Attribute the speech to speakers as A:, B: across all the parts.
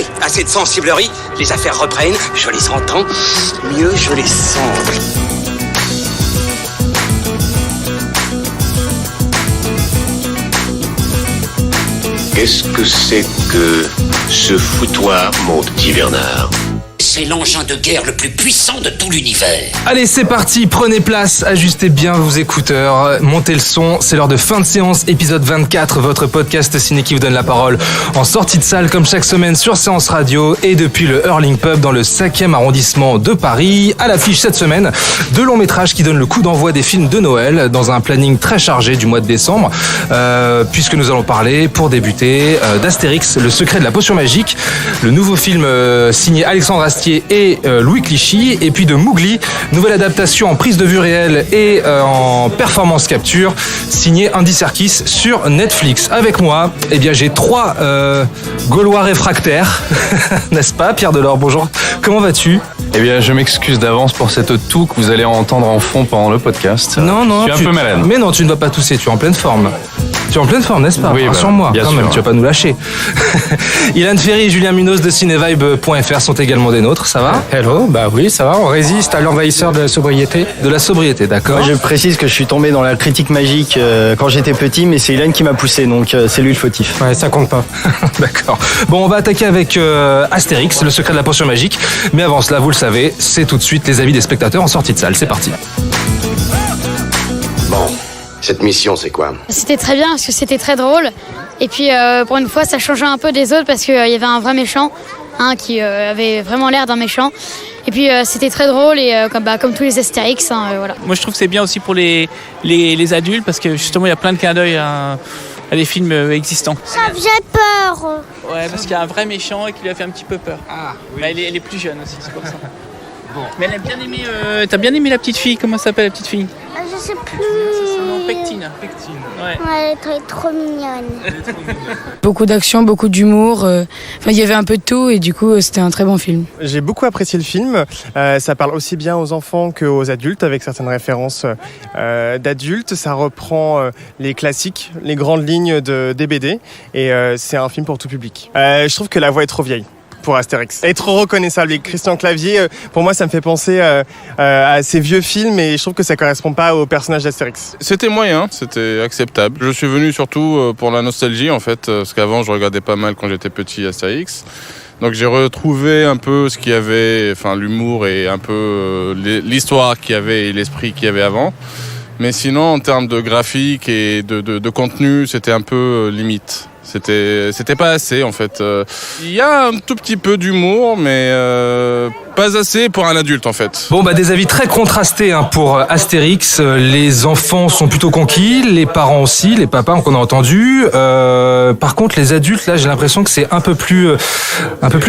A: Allez, assez de sensiblerie, les affaires reprennent, je les entends, mieux je les sens.
B: Qu'est-ce que c'est que ce foutoir, mon petit Bernard ?
A: C'est l'engin de guerre le plus puissant de tout l'univers.
C: Allez, c'est parti, prenez place, ajustez bien vos écouteurs, montez le son, c'est l'heure de fin de séance, épisode 24, votre podcast ciné qui vous donne la parole en sortie de salle comme chaque semaine sur Séance Radio et depuis le Hurling Pub dans le 5e arrondissement de Paris. À l'affiche cette semaine, deux longs métrages qui donnent le coup d'envoi des films de Noël dans un planning très chargé du mois de décembre, puisque nous allons parler, pour débuter, d'Astérix, le secret de la potion magique, le nouveau film signé Alexandre Astier et Louis Clichy, et puis de Mowgli, nouvelle adaptation en prise de vue réelle et en performance capture, signé Andy Serkis sur Netflix. Avec moi, eh bien, j'ai trois Gaulois réfractaires, n'est-ce pas, Pierre Delors? Bonjour, comment vas-tu?
D: Eh bien, je m'excuse d'avance pour cette toux que vous allez entendre en fond pendant le podcast.
C: Non,
D: je suis un peu malade.
C: Mais non, tu ne vas pas tousser, tu es en pleine forme. Tu es en pleine forme, n'est-ce pas?
D: Oui,
C: rassure-moi,
D: bien
C: quand
D: sûr.
C: même, tu vas pas nous lâcher. Ilan Ferry et Julien Munoz de cinevibe.fr sont également des nôtres, ça va?
E: Hello, bah oui, ça va, on résiste à l'envahisseur de la sobriété.
C: De la sobriété, d'accord.
F: Moi, je précise que je suis tombé dans la critique magique quand j'étais petit, mais c'est Ilan qui m'a poussé, donc c'est lui le fautif.
E: Ouais, ça compte pas.
C: D'accord. Bon, on va attaquer avec Astérix, le secret de la potion magique. Mais avant cela, vous le savez, c'est tout de suite les avis des spectateurs en sortie de salle. C'est parti.
B: Bon, cette mission, c'est quoi ?
G: C'était très bien parce que c'était très drôle. Et puis pour une fois, ça changeait un peu des autres parce qu'il y avait un vrai méchant qui avait vraiment l'air d'un méchant. Et puis c'était très drôle et comme tous les Astérix, voilà.
H: Moi je trouve que c'est bien aussi pour les adultes parce que justement il y a plein de clins d'œil à des films existants.
I: Ça faisait peur.
H: Ouais, parce qu'il y a un vrai méchant et qui lui a fait un petit peu peur. Ah, oui. Mais elle est plus jeune aussi, c'est pour ça. Bon. Mais elle a bien aimé. T'as bien aimé la petite fille? Comment s'appelle la petite fille?
I: Je sais plus.
H: Non, Pectine. Ouais.
I: Ouais, elle est trop mignonne.
J: Beaucoup d'action, beaucoup d'humour. Il y avait un peu de tout et du coup, c'était un très bon film.
K: J'ai beaucoup apprécié le film. Ça parle aussi bien aux enfants qu'aux adultes, avec certaines références d'adultes. Ça reprend les classiques, les grandes lignes des BD. Et c'est un film pour tout public. Je trouve que la voix est trop vieille pour Astérix. Elle est trop reconnaissable. Et Christian Clavier, pour moi, ça me fait penser à ces vieux films et je trouve que ça correspond pas au personnage d'Astérix.
L: C'était moyen, c'était acceptable. Je suis venu surtout pour la nostalgie, en fait, parce qu'avant, je regardais pas mal quand j'étais petit Astérix. Donc j'ai retrouvé un peu ce qu'il y avait, enfin l'humour et un peu l'histoire qu'il y avait et l'esprit qu'il y avait avant. Mais sinon, en termes de graphique et de contenu, c'était un peu limite. C'était pas assez en fait. Il y a un tout petit peu d'humour, mais pas assez pour un adulte en fait.
C: Bon, des avis très contrastés pour Astérix. Les enfants sont plutôt conquis, les parents aussi, les papas qu'on a entendu. Par contre, les adultes, là, j'ai l'impression que c'est un peu plus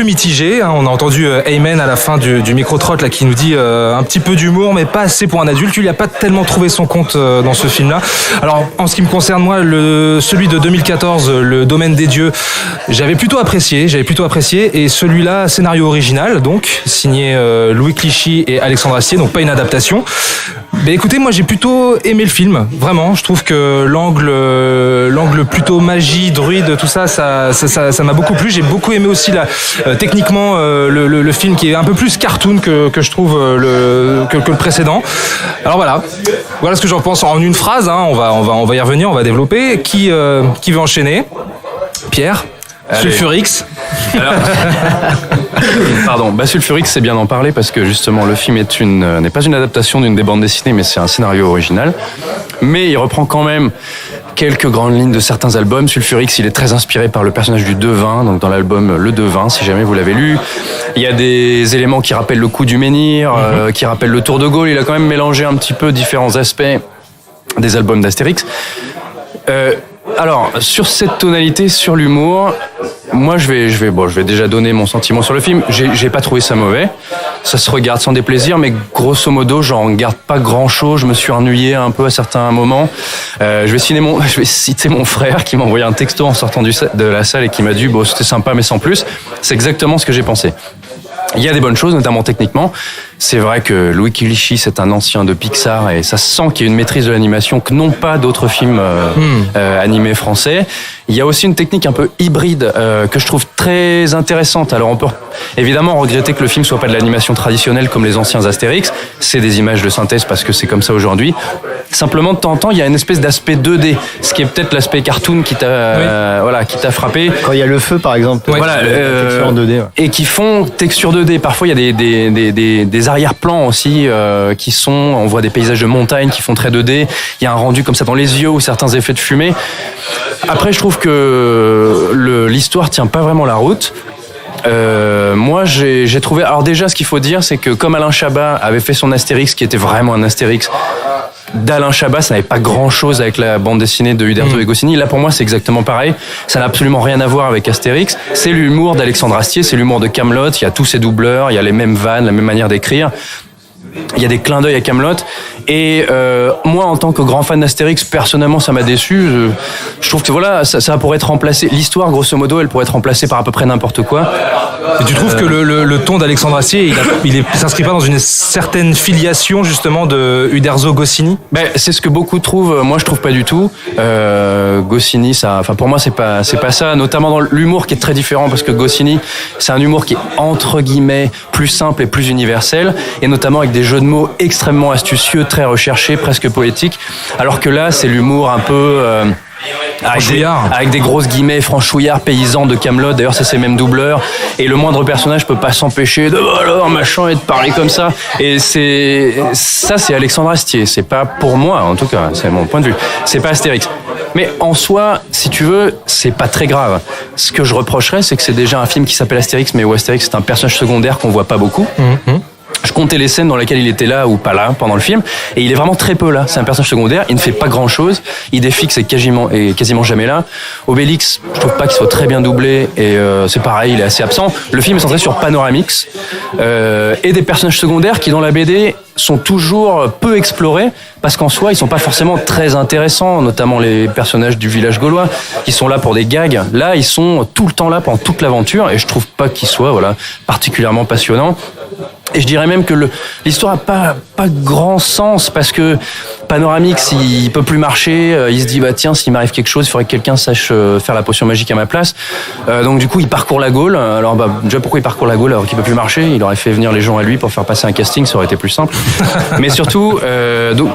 C: mitigé. On a entendu Ayman à la fin du micro-trot là qui nous dit un petit peu d'humour, mais pas assez pour un adulte. Il n'a pas tellement trouvé son compte dans ce film-là. Alors, en ce qui me concerne moi, celui de 2014, le Domaine des dieux, j'avais plutôt apprécié, et celui-là, scénario original, donc signé Louis Clichy et Alexandre Astier, donc pas une adaptation. Mais écoutez, moi j'ai plutôt aimé le film, vraiment. Je trouve que l'angle plutôt magie, druide, tout ça m'a beaucoup plu. J'ai beaucoup aimé aussi techniquement le film qui est un peu plus cartoon que je trouve que le précédent. Alors voilà ce que j'en pense en une phrase. On va y revenir, on va développer. Qui veut enchaîner? Pierre? Sulfurix.
D: Pardon, Sulfurix, c'est bien d'en parler parce que justement le film n'est pas une adaptation d'une des bandes dessinées, mais c'est un scénario original. Mais il reprend quand même quelques grandes lignes de certains albums. Sulfurix, il est très inspiré par le personnage du Devin, donc dans l'album Le Devin, si jamais vous l'avez lu. Il y a des éléments qui rappellent le coup du menhir, qui rappellent le Tour de Gaulle. Il a quand même mélangé un petit peu différents aspects des albums d'Astérix. Alors, sur cette tonalité, sur l'humour, moi je vais déjà donner mon sentiment sur le film. J'ai pas trouvé ça mauvais. Ça se regarde sans déplaisir, mais grosso modo, j'en garde pas grand chose. Je me suis ennuyé un peu à certains moments. Je vais citer mon frère qui m'a envoyé un texto en sortant de la salle et qui m'a dit c'était sympa mais sans plus. C'est exactement ce que j'ai pensé. Il y a des bonnes choses, notamment techniquement. C'est vrai que Louis Kilichy, c'est un ancien de Pixar et ça se sent qu'il y a une maîtrise de l'animation que n'ont pas d'autres films animés français. Il y a aussi une technique un peu hybride que je trouve très intéressante. Alors on peut évidemment regretter que le film soit pas de l'animation traditionnelle comme les anciens Astérix. C'est des images de synthèse parce que c'est comme ça aujourd'hui. Simplement de temps en temps, il y a une espèce d'aspect 2D, ce qui est peut-être l'aspect cartoon qui t'a qui t'a frappé.
F: Quand il y a le feu par exemple.
D: Voilà,
F: texture en 2D. Ouais.
D: Et qui font texture 2D. Parfois il y a des arrière-plans aussi qui sont, on voit des paysages de montagne qui font très 2D. Il y a un rendu comme ça dans les yeux ou certains effets de fumée. Après, je trouve que l'histoire tient pas vraiment la route. Moi, j'ai trouvé. Alors déjà, ce qu'il faut dire, c'est que comme Alain Chabat avait fait son Astérix, qui était vraiment un Astérix d'Alain Chabat, ça n'avait pas grand-chose avec la bande dessinée de Uderzo et Goscinny. Là, pour moi, c'est exactement pareil. Ça n'a absolument rien à voir avec Astérix. C'est l'humour d'Alexandre Astier, c'est l'humour de Kaamelott. Il y a tous ses doubleurs, il y a les mêmes vannes, la même manière d'écrire. Il y a des clins d'œil à Kaamelott. Et moi, en tant que grand fan d'Astérix, personnellement, ça m'a déçu. Je trouve que voilà, ça pourrait être remplacé. L'histoire, grosso modo, elle pourrait être remplacée par à peu près n'importe quoi.
C: Et tu trouves que le ton d'Alexandre Astier, il s'inscrit pas dans une certaine filiation justement de Uderzo Goscinny?
D: Ben, c'est ce que beaucoup trouvent. Moi, je trouve pas du tout. Goscinny, pour moi, c'est pas ça. Notamment dans l'humour qui est très différent parce que Goscinny, c'est un humour qui est entre guillemets plus simple et plus universel, et notamment avec des jeux de mots extrêmement astucieux, très recherchés, presque poétiques. Alors que là, c'est l'humour un peu avec des grosses guillemets, franchouillard, paysan de Kaamelott. D'ailleurs, c'est ses mêmes doubleurs. Et le moindre personnage peut pas s'empêcher de alors machin et de parler comme ça. Et c'est Alexandre Astier. C'est pas pour moi, en tout cas, c'est mon point de vue. C'est pas Astérix. Mais en soi, si tu veux, c'est pas très grave. Ce que je reprocherais, c'est que c'est déjà un film qui s'appelle Astérix, mais où Astérix c'est un personnage secondaire qu'on voit pas beaucoup. Je comptais les scènes dans lesquelles il était là ou pas là pendant le film, et il est vraiment très peu là. C'est un personnage secondaire, il ne fait pas grand chose. Idéfix est quasiment jamais là. Obélix, je trouve pas qu'il soit très bien doublé, et c'est pareil, il est assez absent. Le film est centré sur Panoramix et des personnages secondaires qui dans la BD sont toujours peu explorés parce qu'en soi ils sont pas forcément très intéressants, notamment les personnages du village gaulois qui sont là pour des gags. Là ils sont tout le temps là pendant toute l'aventure, et je trouve pas qu'ils soient particulièrement passionnants. Et je dirais même que l'histoire a pas grand sens parce que Panoramix, il peut plus marcher, il se dit tiens, s'il m'arrive quelque chose, il faudrait que quelqu'un sache faire la potion magique à ma place. Donc du coup, il parcourt la Gaule. Alors déjà pourquoi il parcourt la Gaule alors qu'il peut plus marcher? Il aurait fait venir les gens à lui pour faire passer un casting, ça aurait été plus simple. Mais surtout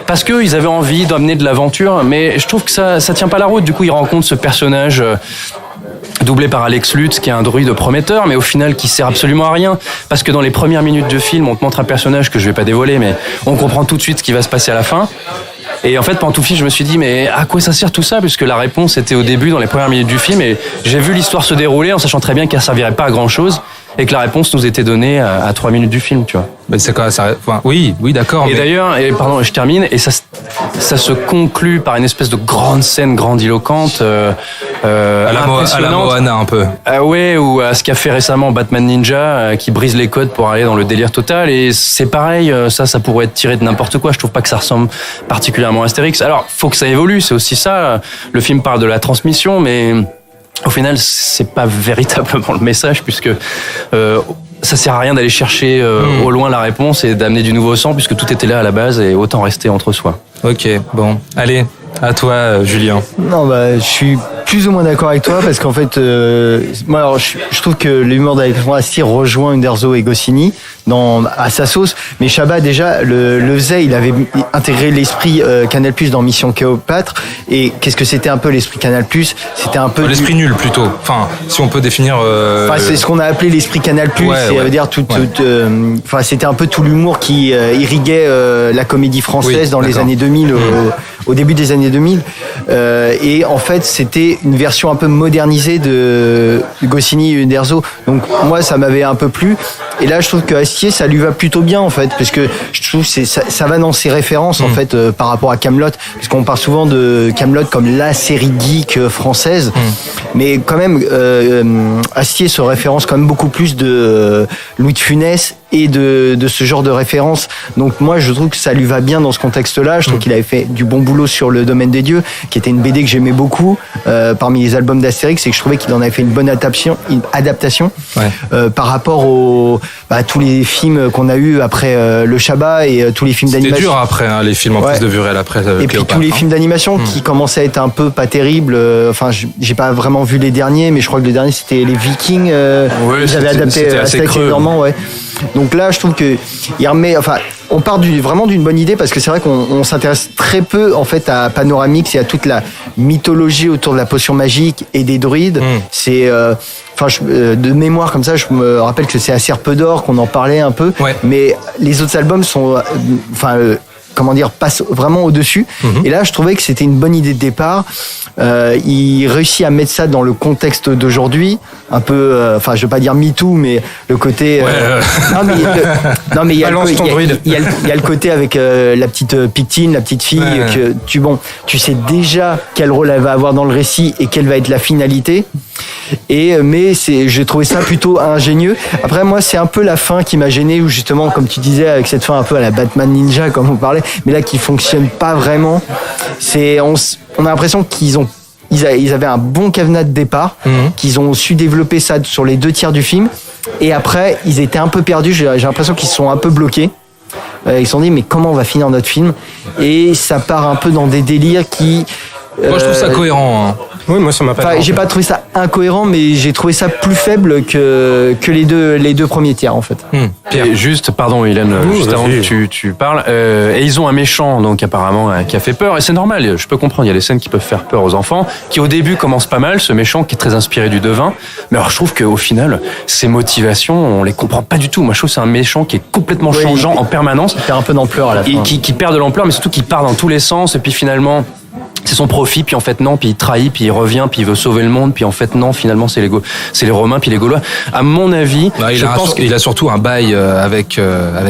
D: parce que ils avaient envie d'amener de l'aventure, mais je trouve que ça tient pas la route. Du coup, il rencontre ce personnage doublé par Alex Lutz, qui est un druide prometteur, mais au final qui sert absolument à rien, parce que dans les premières minutes de film, on te montre un personnage que je vais pas dévoiler, mais on comprend tout de suite ce qui va se passer à la fin. Et en fait, pendant tout le film, je me suis dit, mais à quoi ça sert tout ça? Puisque la réponse était au début, dans les premières minutes du film, et j'ai vu l'histoire se dérouler en sachant très bien qu'elle servirait pas à grand chose, et que la réponse nous était donnée à 3 minutes du film, tu vois.
C: Ben c'est quoi ça? Oui, d'accord.
D: Et d'ailleurs, pardon, je termine, et ça se conclut par une espèce de grande scène grandiloquente,
C: à la Moana un peu.
D: Ouais, ou à ce qu'a fait récemment Batman Ninja, qui brise les codes pour aller dans le délire total. Et c'est pareil, ça pourrait être tiré de n'importe quoi. Je trouve pas que ça ressemble particulièrement à Astérix. Alors, faut que ça évolue, c'est aussi ça. Le film parle de la transmission, mais au final, c'est pas véritablement le message, puisque ça sert à rien d'aller chercher au loin la réponse et d'amener du nouveau sang, puisque tout était là à la base, et autant rester entre soi.
C: Ok, bon, allez, à toi, Julien.
F: Non, je suis plus ou moins d'accord avec toi, parce qu'en fait, moi, alors, je trouve que l'humour d'Alexandre Astier rejoint Uderzo et Goscinny à sa sauce, mais Chabat déjà le faisait, il avait intégré l'esprit Canal+ dans Mission Cléopâtre. Et qu'est-ce que c'était un peu l'esprit Canal+? C'était un peu
C: l'esprit nul plutôt. Enfin, si on peut définir.
F: C'est ce qu'on a appelé l'esprit Canal+. Ça veut dire c'était un peu tout l'humour qui irriguait la comédie française dans les années 2000, au début des années 2000. Et en fait, c'était une version un peu modernisée de Goscinny et Uderzo. Donc moi, ça m'avait un peu plu. Et là, je trouve que Astier, ça lui va plutôt bien en fait, parce que je trouve que ça va dans ses références en fait par rapport à Kaamelott, parce qu'on parle souvent de Kaamelott comme la série geek française, mais quand même Astier se référence quand même beaucoup plus de Louis de Funès et de ce genre de références. Donc moi, je trouve que ça lui va bien dans ce contexte-là. Je trouve qu'il avait fait du bon boulot sur Le Domaine des Dieux, qui était une BD que j'aimais beaucoup parmi les albums d'Astérix, et que je trouvais qu'il en avait fait une bonne adaptation par rapport tous les films qu'on a eu après le Shabbat et tous les films d'animation.
C: C'était dur après les films en plus de Burel après.
F: Et puis tous les films d'animation qui commençaient à être un peu pas terribles. Enfin, j'ai pas vraiment vu les derniers, mais je crois que le dernier c'était les Vikings. Ils avaient adapté Astérix et Normand, Donc là, je trouve que il remet. Enfin, on part vraiment d'une bonne idée parce que c'est vrai qu'on s'intéresse très peu en fait à Panoramix et à toute la mythologie autour de la potion magique et des druides. C'est de mémoire comme ça, je me rappelle que c'est à Serpe d'Or qu'on en parlait un peu, mais les autres albums sont passent vraiment au-dessus. Et là, je trouvais que c'était une bonne idée de départ. Il réussit à mettre ça dans le contexte d'aujourd'hui, un peu, je veux pas dire MeToo, mais le côté. Non, mais il y a le côté avec la petite Pictine, la petite fille, que tu sais déjà quel rôle elle va avoir dans le récit et quelle va être la finalité. Mais j'ai trouvé ça plutôt ingénieux. Après, moi, c'est un peu la fin qui m'a gêné, où justement, comme tu disais, avec cette fin un peu à la Batman Ninja, comme on parlait, mais là qui fonctionne pas vraiment. On a l'impression ils avaient un bon cadenas de départ, qu'ils ont su développer ça sur les 2 tiers du film, et après ils étaient un peu perdus. J'ai l'impression qu'ils se sont un peu bloqués. Ils se sont dit mais comment on va finir notre film, et ça part un peu dans des délires qui.
C: Moi je trouve ça cohérent.
E: Oui, moi ça m'a pas.
F: J'ai pas trouvé ça incohérent, mais j'ai trouvé ça plus faible que les deux premiers tiers en fait.
D: Et juste, pardon Hélène, juste avant que tu parles, et ils ont un méchant donc apparemment qui a fait peur, et c'est normal. Je peux comprendre, il y a des scènes qui peuvent faire peur aux enfants, qui au début commencent pas mal, ce méchant qui est très inspiré du devin. Mais alors je trouve qu'au final, ses motivations, on les comprend pas du tout. Moi je trouve que c'est un méchant qui est complètement changeant en permanence.
F: Il perd un peu d'ampleur à la fin.
D: Et qui perd de l'ampleur, mais surtout qui part dans tous les sens, et puis finalement. C'est son profit, puis en fait non, puis il trahit, puis il revient, puis il veut sauver le monde, puis en fait non, finalement c'est les Romains, puis les Gaulois. À mon avis,
C: il a surtout un bail avec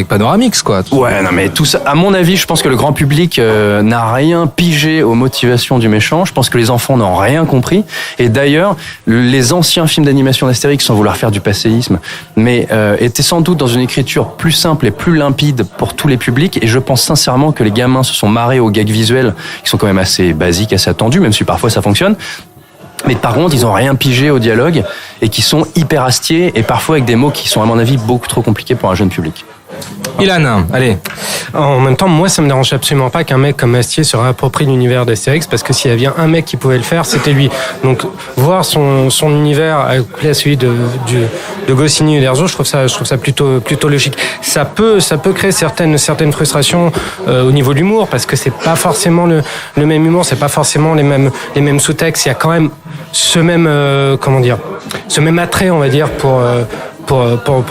C: Panoramix, quoi.
D: Ouais, non mais tout ça. À mon avis, je pense que le grand public n'a rien pigé aux motivations du méchant. Je pense que les enfants n'ont rien compris. Et d'ailleurs, les anciens films d'animation d'Astérix, sans vouloir faire du passéisme, mais étaient sans doute dans une écriture plus simple et plus limpide pour tous les publics. Et je pense sincèrement que les gamins se sont marrés aux gags visuels, qui sont quand même assez basique, assez attendu, même si parfois ça fonctionne. Mais par contre, ils n'ont rien pigé au dialogue et qui sont hyper astiers et parfois avec des mots qui sont à mon avis beaucoup trop compliqués pour un jeune public.
C: Ilan, allez.
E: En même temps, moi, ça me dérange absolument pas qu'un mec comme Astier se réapproprie l'univers d'Astérix, parce que s'il y avait un mec qui pouvait le faire, c'était lui. Donc, voir son univers accoupler à celui de Goscinny et d'Herzog, je trouve ça plutôt logique. Ça peut créer certaines frustrations au niveau de l'humour, parce que c'est pas forcément le même humour, c'est pas forcément les mêmes sous-textes. Il y a quand même ce même attrait, on va dire, pour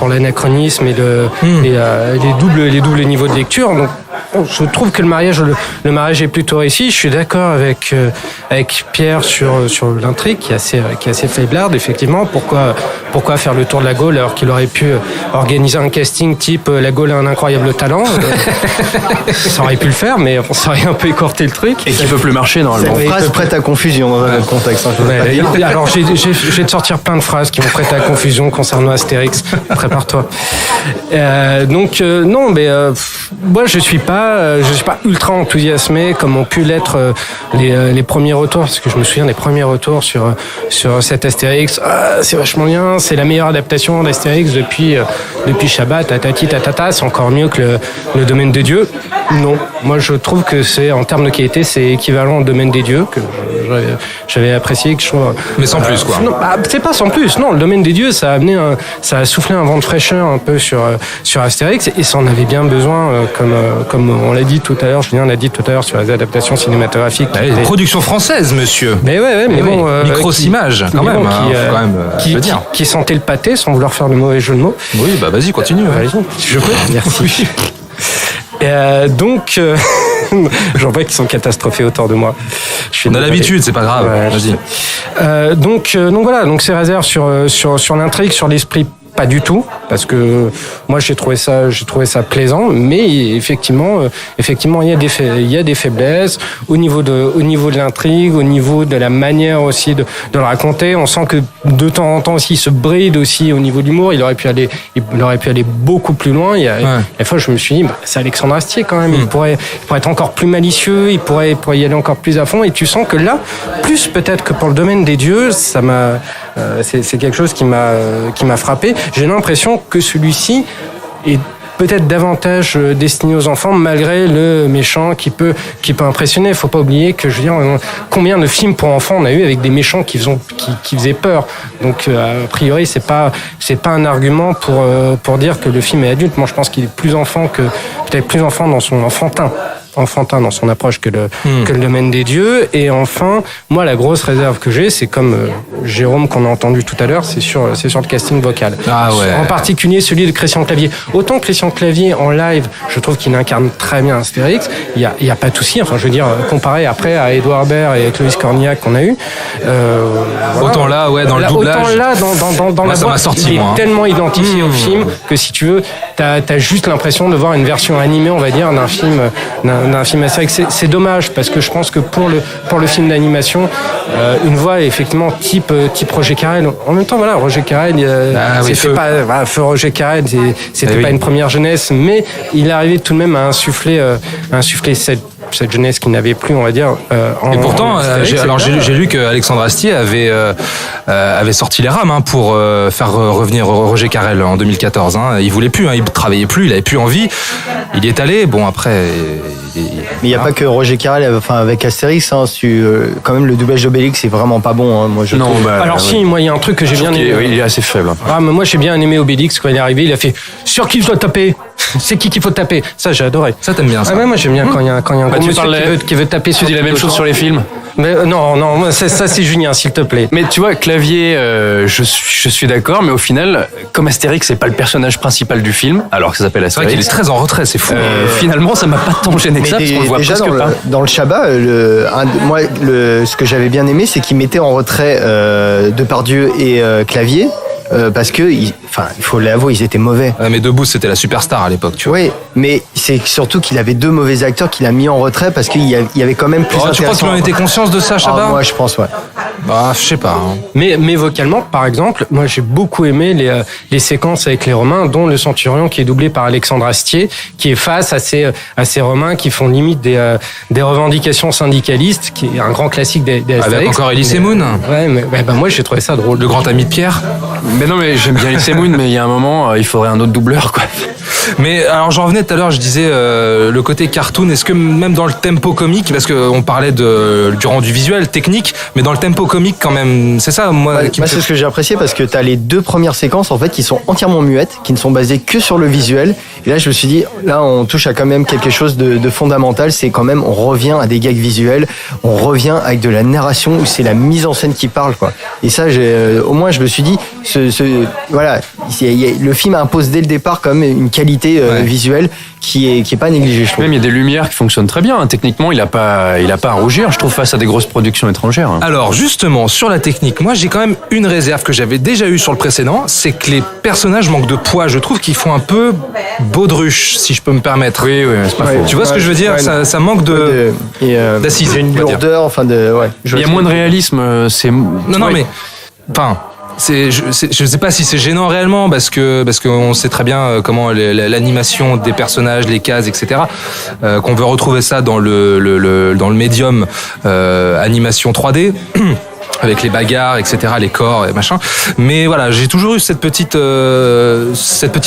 E: l'anachronisme et les doubles niveaux de lecture. Donc, je trouve que le mariage est plutôt réussi. Je suis d'accord avec Pierre sur l'intrigue qui est assez faiblarde, effectivement. Pourquoi faire le tour de la Gaule alors qu'il aurait pu organiser un casting type la Gaule a un incroyable talent. Ça aurait pu le faire, mais on s'aurait un peu écorté le truc.
D: Et qui peut plus marcher normalement.
F: Cette phrase prête à confusion dans un autre contexte.
E: Alors je vais te sortir plein de phrases qui vont prêter à confusion concernant Astérix. Prépare-toi. Non, mais moi je suis pas ultra enthousiasmé comme ont pu l'être les premiers retours, parce que je me souviens des premiers retours sur cet Astérix. C'est vachement bien, c'est la meilleure adaptation d'Astérix depuis Shabbat, tatati tatata, c'est encore mieux que le Domaine des dieux. Non, moi je trouve que c'est, en termes de qualité, c'est équivalent au Domaine des dieux que j'avais apprécié, que je trouve.
C: Mais sans plus, quoi.
E: Non, c'est pas sans plus. Non, le Domaine des dieux, ça a soufflé un vent de fraîcheur un peu sur Astérix, et ça en avait bien besoin, comme on l'a dit tout à l'heure, Julien l'a dit tout à l'heure sur les adaptations cinématographiques.
C: Production française, monsieur.
E: Mais mais bon.
C: Micro-image, quand même.
E: Qui sentait le pâté, sans vouloir faire le mauvais jeu de mots.
C: Oui, bah vas-y, continue.
E: Vas-y, je peux. Merci. Donc, j'en vois qu'ils sont catastrophés autour de moi.
C: On a l'habitude, c'est pas grave.
E: Ouais, vas-y. Donc voilà, donc ces réserves sur l'intrigue, sur l'esprit. Pas du tout, parce que moi j'ai trouvé ça plaisant, mais effectivement il y a des faiblesses au niveau de l'intrigue, au niveau de la manière aussi de le raconter. On sent que de temps en temps aussi il se bride aussi au niveau de l'humour. Il aurait pu aller beaucoup plus loin. Des fois je me suis dit c'est Alexandre Astier quand même. Il pourrait être encore plus malicieux, il pourrait y aller encore plus à fond. Et tu sens que là, plus peut-être que pour le Domaine des dieux, ça m'a c'est quelque chose qui m'a frappé. j'ai l'impression que celui-ci est peut-être davantage destiné aux enfants malgré le méchant qui peut impressionner. Faut pas oublier que, je veux dire, combien de films pour enfants on a eu avec des méchants qui faisaient peur. Donc a priori c'est pas un argument pour dire que le film est adulte. Moi je pense qu'il est peut-être plus enfant dans son enfantin dans son approche que le domaine des dieux. Et enfin, moi, la grosse réserve que j'ai, c'est comme Jérôme qu'on a entendu tout à l'heure, c'est sur le casting vocal.
C: Ah ouais.
E: En particulier celui de Christian Clavier. Autant Christian Clavier en live, je trouve qu'il incarne très bien Astérix. Il y a pas de souci. Enfin, je veux dire, comparé après à Édouard Baird et Clovis Cornillac qu'on a eu.
C: Voilà. Autant là, ouais, dans le doublage.
E: Autant là, dans
C: moi,
E: la
C: ça m'a sorti,
E: il
C: moi,
E: est tellement identifié au film que si tu veux, t'as juste l'impression de voir une version animée, on va dire, d'un film Astérix. C'est dommage parce que je pense que pour le film d'animation, une voix effectivement type Roger Carrel. En même temps, voilà, Roger Carrel, Feu Roger Carrel, c'était pas une première jeunesse, mais il arrivait tout de même à insuffler cette jeunesse qui n'avait plus, on va dire.
C: Et pourtant, j'ai lu que Alexandre Astier avait sorti les rames pour faire revenir Roger Carrel en 2014. Il voulait plus, il travaillait plus, il avait plus envie. Il y est allé. Bon après.
F: Mais il n'y a pas que Roger Carrel, avec Astérix, quand même le doublage d'Obélix c'est vraiment pas bon. Moi je trouve.
E: Alors si, moi il y a un truc que j'ai bien aimé.
D: Il est assez faible.
E: Mais moi j'ai bien aimé Obélix quand il est arrivé, il a fait sur qui je dois taper. C'est qui qu'il faut taper. Ça j'ai adoré.
C: Ça t'aimes bien ça.
E: Ah ouais, moi j'aime bien quand il y a un gros monsieur qui veut taper sur.
D: Tu dis la même chose sur les films.
E: Mais non, ça c'est Julien, s'il te plaît.
D: Mais tu vois, Clavier, je suis d'accord, mais au final, comme Astérix, c'est pas le personnage principal du film, alors que ça s'appelle Astérix.
C: C'est vrai qu'il est très en retrait, c'est fou.
D: Finalement, ça m'a pas tant gêné que ça, parce qu'on le voit
F: déjà
D: presque pas.
F: Dans le Chabat, ce que j'avais bien aimé, c'est qu'il mettait en retrait Depardieu et Clavier. Parce que, il faut l'avouer, ils étaient mauvais.
C: Mais Debouze, c'était la superstar à l'époque, tu vois.
F: Oui, mais c'est surtout qu'il avait deux mauvais acteurs qu'il a mis en retrait parce qu'il y avait quand même plus
C: Tu crois qu'il en était conscience de ça, Chabat?
F: Moi, je pense, ouais.
C: Je sais pas.
E: Mais vocalement, par exemple, moi j'ai beaucoup aimé les séquences avec les Romains, dont le Centurion qui est doublé par Alexandre Astier, qui est face à ces Romains qui font limite des revendications syndicalistes, qui est un grand classique des Astérix.
C: Avec encore Elie Moon.
E: Ouais, mais moi j'ai trouvé ça drôle.
C: Le grand ami de Pierre.
D: Mais non, mais j'aime bien Elie Moon, mais il y a un moment, il faudrait un autre doubleur, quoi.
C: Mais alors j'en revenais tout à l'heure, je disais le côté cartoon, est-ce que même dans le tempo comique, parce qu'on parlait du rendu visuel, technique, mais dans le tempo comique quand même, c'est ça moi
F: c'est ce que j'ai apprécié parce que t'as les deux premières séquences en fait qui sont entièrement muettes, qui ne sont basées que sur le visuel. Et là je me suis dit, là on touche à quand même quelque chose de fondamental, c'est quand même on revient à des gags visuels, on revient avec de la narration où c'est la mise en scène qui parle quoi. Et ça au moins je me suis dit, voilà, le film impose dès le départ quand même une qualité visuelle qui est pas négligée, je trouve.
D: Même il y a des lumières qui fonctionnent très bien. Techniquement, il a pas à rougir, je trouve, face à des grosses productions étrangères.
C: Alors justement, sur la technique, moi j'ai quand même une réserve que j'avais déjà eue sur le précédent, c'est que les personnages manquent de poids. Je trouve qu'ils font un peu baudruche, si je peux me permettre.
D: Oui, c'est pas faux.
C: Tu vois ce que je veux dire? Ça manque d'assises.
F: Il y a une lourdeur,
D: il y a moins de réalisme.
C: Non, mais je sais pas si c'est gênant réellement parce qu'on sait très bien comment l'animation des personnages, les cases, etc. Qu'on veut retrouver ça dans le médium animation 3D. Avec les bagarres, etc., les corps et machin. Mais voilà, j'ai toujours eu cette petite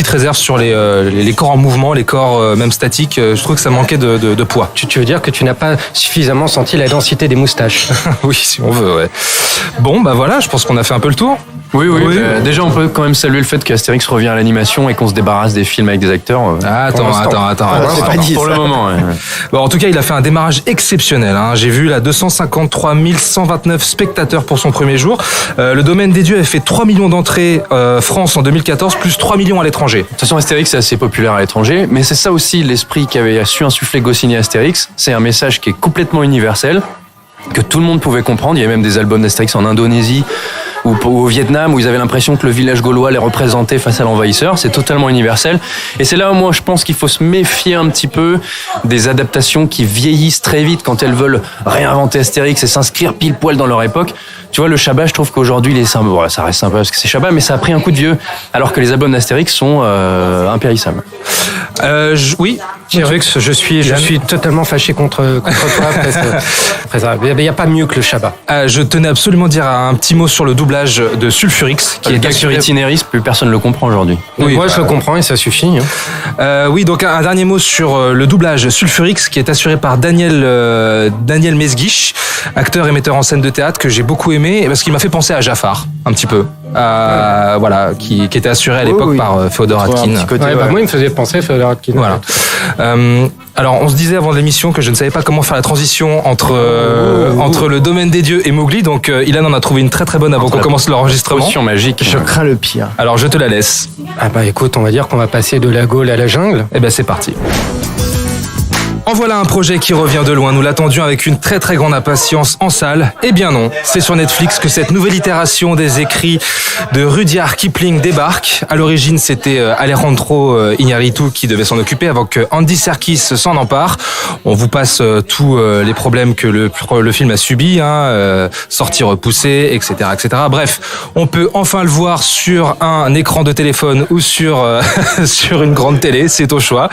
C: réserve sur les corps en mouvement, les corps même statiques. Je trouve que ça manquait de poids.
E: Tu veux dire que tu n'as pas suffisamment senti la densité des moustaches?
C: Oui, si on veut, ouais. Bon, voilà, je pense qu'on a fait un peu le tour.
D: Oui. Déjà, on peut quand même saluer le fait qu'Astérix revient à l'animation et qu'on se débarrasse des films avec des acteurs.
C: Attends.
D: Pour le moment, ouais.
C: Bon, en tout cas, il a fait un démarrage exceptionnel. J'ai vu là 253 129 spectateurs pour son premier jour. Le Domaine des Dieux avait fait 3 millions d'entrées France en 2014, plus 3 millions à l'étranger.
D: De toute façon, Astérix est assez populaire à l'étranger, mais c'est ça aussi l'esprit qu'avait su insuffler Goscinny à Astérix. C'est un message qui est complètement universel, que tout le monde pouvait comprendre. Il y a même des albums d'Astérix en Indonésie ou au Vietnam où ils avaient l'impression que le village gaulois les représentait face à l'envahisseur. C'est totalement universel. Et c'est là où moi je pense qu'il faut se méfier un petit peu des adaptations qui vieillissent très vite quand elles veulent réinventer Astérix et s'inscrire pile poil dans leur époque. Tu vois, le Chabat, je trouve qu'aujourd'hui, il est sympa. Bon, ça reste sympa parce que c'est Chabat, mais ça a pris un coup de vieux. Alors que les albums d'Astérix sont impérissables.
C: Oui.
E: Je suis totalement fâché contre toi. Il n'y a pas mieux que le Chabat.
C: Je tenais absolument à dire un petit mot sur le doublage de Sulfurix, qui est
D: gars sur Itinéris, plus personne ne le comprend aujourd'hui.
E: Oui, moi je le comprends et ça suffit.
C: Oui, donc un dernier mot sur le doublage Sulfurix, qui est assuré par Daniel Mesguich, acteur et metteur en scène de théâtre que j'ai beaucoup aimé, parce qu'il m'a fait penser à Jafar, un petit peu. Voilà, qui était assuré à l'époque par Féodor Atkin.
E: Moi, il me faisait penser à Féodor Atkin.
C: Voilà. Alors, on se disait avant l'émission que je ne savais pas comment faire la transition entre le domaine des dieux et Mowgli. Donc, Ilan en a trouvé une très très bonne avant qu'on commence l'enregistrement.
D: Potion magique.
F: Je crains le pire.
C: Alors, je te la laisse.
E: Écoute, on va dire qu'on va passer de la Gaule à la jungle.
C: C'est parti. En voilà un projet qui revient de loin. Nous l'attendions avec une très très grande impatience en salle. Eh bien non, c'est sur Netflix que cette nouvelle itération des écrits de Rudyard Kipling débarque. À l'origine, c'était Alejandro Iñárritu qui devait s'en occuper avant que Andy Serkis s'en empare. On vous passe tous les problèmes que le film a subis, sorties repoussées, etc., etc. Bref, on peut enfin le voir sur un écran de téléphone ou sur une grande télé, c'est au choix.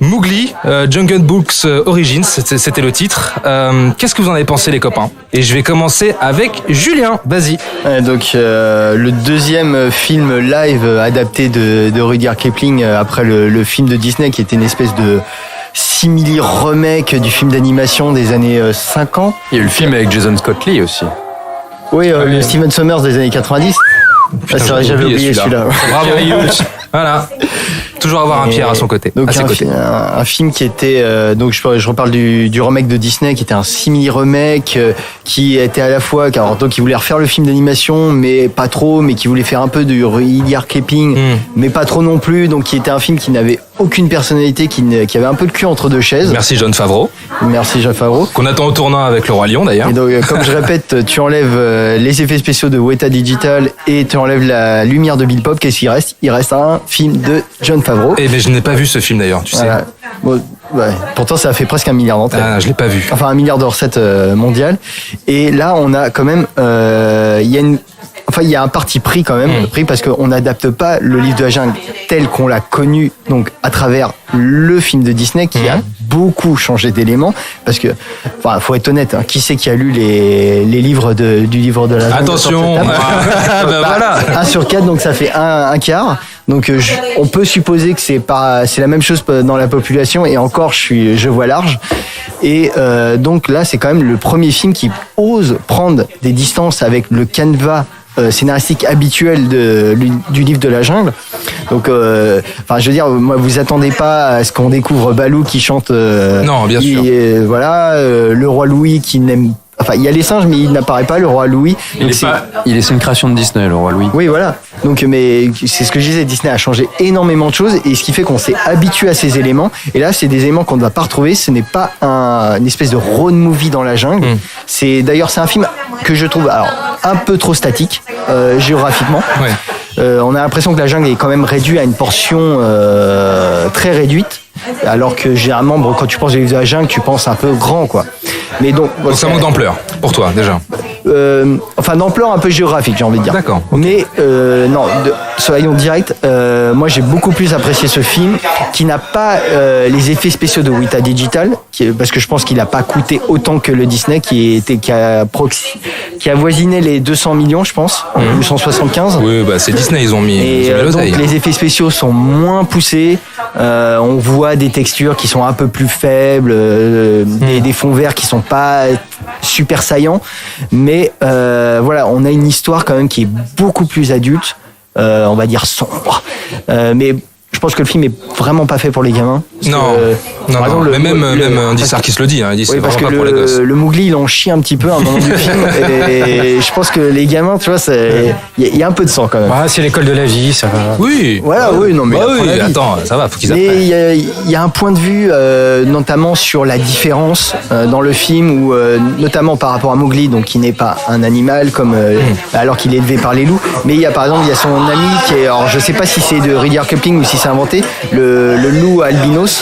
C: Mowgli, Jungle Books Origins, c'était le titre. Qu'est-ce que vous en avez pensé, les copains? Et je vais commencer avec Julien, vas-y.
F: Donc le deuxième film live adapté de Rudyard Kipling après le film de Disney qui était une espèce de simili remake du film d'animation des années 50.
D: Il y a eu le film avec Jason Scott Lee aussi.
F: Oui, le Stephen Sommers des années 90.
C: Putain,
F: c'est vrai, j'avais oublié celui-là.
C: Bravo. Voilà. Toujours avoir un Pierre à son côté.
F: Donc un film qui était donc je reparle du remake de Disney qui était un simili remake qui était à la fois donc il voulait refaire le film d'animation mais pas trop, mais qui voulait faire un peu de Rudyard Kipling mais pas trop non plus, donc qui était un film qui n'avait aucune personnalité, qui avait un peu le cul entre deux chaises.
C: Merci Jon Favreau. Qu'on attend au tournant avec le Roi Lion d'ailleurs.
F: Et donc comme je répète, tu enlèves les effets spéciaux de Weta Digital et tu enlèves la lumière de Bill Pope, qu'est-ce qu'il reste? Il reste un film de Jon Favreau.
C: Mais je n'ai pas vu ce film d'ailleurs, tu sais.
F: Bon, ouais. Pourtant ça a fait presque 1 milliard d'entrées.
C: Je l'ai pas vu.
F: Enfin 1 milliard de recettes mondiales. Et là on a quand même il y a un parti pris quand même, parce qu'on n'adapte pas le livre de la jungle tel qu'on l'a connu, donc à travers le film de Disney qui a beaucoup changé d'éléments, parce que, faut être honnête, qui c'est qui a lu les livres du livre de la jungle?
C: Attention,
F: voilà. 1 sur 4, donc ça fait un quart. Donc on peut supposer que c'est la même chose dans la population, et encore je vois large. Et donc là c'est quand même le premier film qui ose prendre des distances avec le canevas scénaristique habituel du livre de la jungle. Donc je veux dire, moi, vous attendez pas à ce qu'on découvre Balou qui chante
C: non, bien sûr.
F: Le roi Louis qui n'aime. Enfin, il y a les singes, mais il n'apparaît pas, le roi Louis.
D: C'est une création de Disney, le roi Louis.
F: Oui, voilà. Donc, mais c'est ce que je disais, Disney a changé énormément de choses, et ce qui fait qu'on s'est habitué à ces éléments. Et là, c'est des éléments qu'on ne va pas retrouver. Ce n'est pas une espèce de road movie dans la jungle. C'est un film que je trouve un peu trop statique géographiquement. Ouais. On a l'impression que la jungle est quand même réduite à une portion très réduite. Alors que généralement, quand tu penses aux livres de la jungle, tu penses un peu grand, quoi. Mais donc
C: ça manque d'ampleur pour toi déjà.
F: D'ampleur un peu géographique, j'ai envie de dire.
C: D'accord.
F: Mais soyons directs. Moi, j'ai beaucoup plus apprécié ce film, qui n'a pas les effets spéciaux de Weta Digital, parce que je pense qu'il n'a pas coûté autant que le Disney, qui a avoisiné les 200 millions, je pense, ou 175.
C: Oui, c'est Disney, ils ont mis.
F: Et donc les effets spéciaux sont moins poussés. On voit des textures qui sont un peu plus faibles, des fonds verts qui sont pas super saillants, mais on a une histoire quand même qui est beaucoup plus adulte, on va dire sombre, mais je pense que le film est vraiment pas fait pour les gamins.
C: Mais même Andy Serkis le dit, il dit c'est vraiment pas pour les gosses.
F: Le Mowgli, il en chie un petit peu à un moment du film, et je pense que les gamins, tu vois, il y a un peu de sang quand même.
E: C'est l'école de la vie, ça va.
C: Oui.
F: Voilà, non mais.
C: Attends, ça va, faut qu'ils apprennent.
F: Mais il y a un point de vue, notamment sur la différence dans le film, où notamment par rapport à Mowgli, donc qui n'est pas un animal alors qu'il est élevé par les loups, mais il y a son ami qui est, alors je sais pas si c'est de Rudyard Kipling ou si c'est inventé, le loup albinos.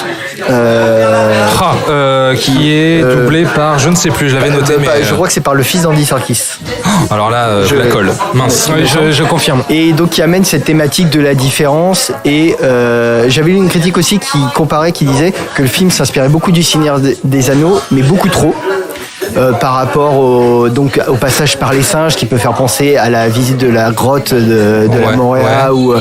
C: Qui est doublé par, je ne sais plus, je l'avais noté. Mais
F: je crois que c'est par le fils d'Andy Serkis.
C: Alors là, je la colle. Mince.
E: Je confirme.
F: Et donc qui amène cette thématique de la différence. Et j'avais lu une critique aussi qui disait que le film s'inspirait beaucoup du Seigneur des Anneaux, mais beaucoup trop. Par rapport au passage par les singes qui peut faire penser à la visite de la grotte de la Moria ou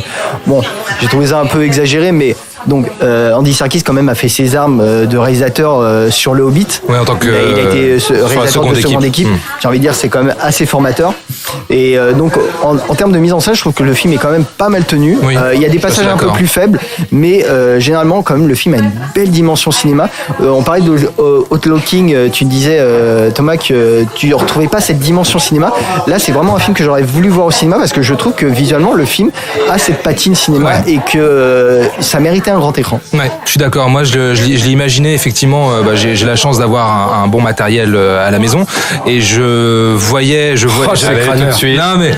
F: bon, j'ai trouvé ça un peu exagéré, mais donc Andy Serkis quand même a fait ses armes de réalisateur sur Le Hobbit.
C: Ouais, en tant que
F: il a été réalisateur de seconde équipe. J'ai envie de dire c'est quand même assez formateur. Et donc en termes de mise en scène, je trouve que le film est quand même pas mal tenu.
C: Oui,
F: il y a des passages un peu plus faibles, mais généralement quand même le film a une belle dimension cinéma. On parlait de Outlooking, tu disais Thomas que tu retrouvais pas cette dimension cinéma. Là c'est vraiment un film que j'aurais voulu voir au cinéma parce que je trouve que visuellement le film a cette patine cinéma et que ça méritait un grand écran.
C: Ouais, je suis d'accord. Moi, je l'ai imaginé effectivement. J'ai la chance d'avoir un bon matériel à la maison et je voyais. Non, mais